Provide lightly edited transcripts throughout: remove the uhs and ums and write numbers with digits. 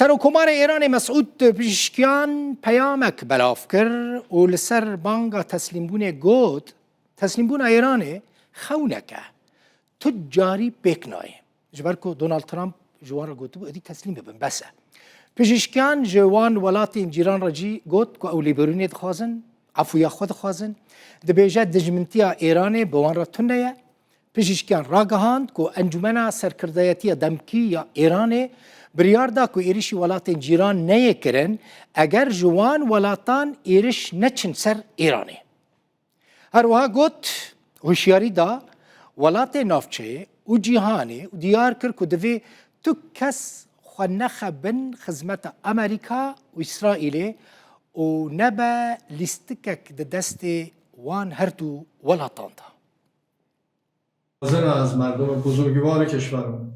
سەرۆکۆمارە ئێرانی مەسعود پزیشکیان پەیامێک بەلاف کرد و لەسەر بانگا تەسلیمبوونێ گوت تەسلیمبوونا ئێرانê xewneke tu carî pêk nayê ji ber ku Donald Trump ji wan re gotibû êdî teslîm bibin bes e. Pizîşkiyan ji wan welatên cîran re cî got ku ew lêborînê dixwazin, efûya xwe dixwazin, dibêje dijmintiya Îranê bi wan re tune ye. Pizîşkiyan ragihand ku Encûmena Serkirdeyetiya Demkî ya Îranê biryar da ku êrişî welatên cîran neyê kirin eger ji wan welatan êriş neçin ser Îranê. Herwiha got hişyarî da welatê navçeyê û cîhanê û diyar kir ku divê tu kes xwe nexebin xizmeta Amerîka û İsraîlê û nebe lîstikek di destê wan her du welatan da. حاضر از مردم بزرگوار کشورمون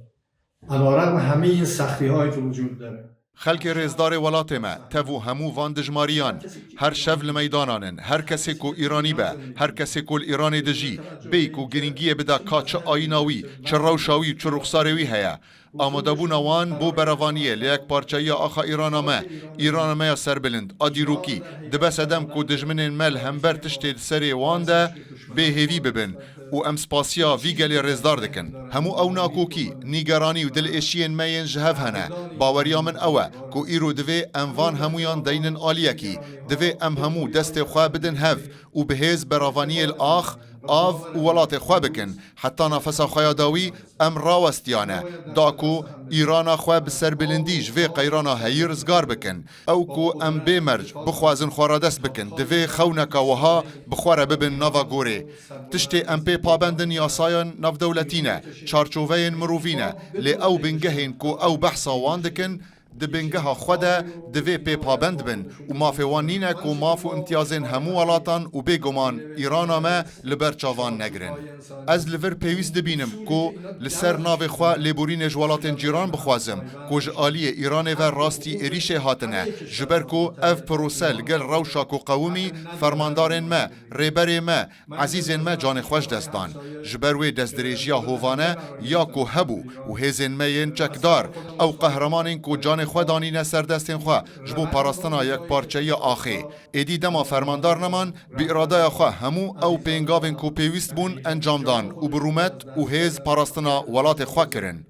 علیرغم همه این سختی‌هایی که وجود داره. خلک رزدار ولات ما تفو همو وان دجماریان هر شف لمیدانانن هر کسی کو ایرانی به هر کسی کو ایرانی دجی بی کو گرینگی بدا کا چه آیناوی چه روشاوی چه رخساروی هیا آماده بونا وان بو بروانیه لیک پارچایی آخا ایران ما سر بلند آدیروکی دبس ادم کو دجمنین مل همبر تشتید سری وان ده به هیوی ببن و ام سپاسیا وی گلی رزدار دکن همو او ناکوکی نیگرانی و دل اشین مین جهف هنه باوریا من اوه کو ایرو دوی ام وان همویان دینن آلیکی دوی ام همو دست خواه بدن هف و بهز براوانی الاخ آف و ولات خواه بکن حتی نفس خواه داوی ام راوستیانه داکو ایران خواه بسر بلندیج وی قیرانا هی رزگار بکن او کو ام بیمرج بخوازن خواه دست بکن دوی خونکا وها بخواره ببن نوا گوره تشتی ام پی پابندن یاسایان ناف دولتینه چارچووین مروفینه لی او بنگهین کو او بحثا واندکن د بنگه خوده دوی پی پابند بن و مافی وانینه کو مافو امتیازین همو ولاتان و بگمان ایران ما لبر چاوان نگرن. از لور پیویز دبینم کو لسر ناو خواه لیبورین جوالاتین جیران بخوازم کو جالی ایران و راستی ایریش هاتنه جبر کو اف پروسل گل روشا کو قومی فرماندارن ما ریبر ما عزیزن ما جان خوش دستان جبر وی دست دریجیا هوانه یا کو هبو و هزن ما ین چکدار او قهرمانین کو جان خودانی نسر دستین خواه جبو پاراستنا یک پارچه آخی ایدی دما فرماندار نمان بی اراده خواه همو او پینگاوین کو پیویست بون انجام دان و برومت و هیز پاراستنا ولات خواه کرن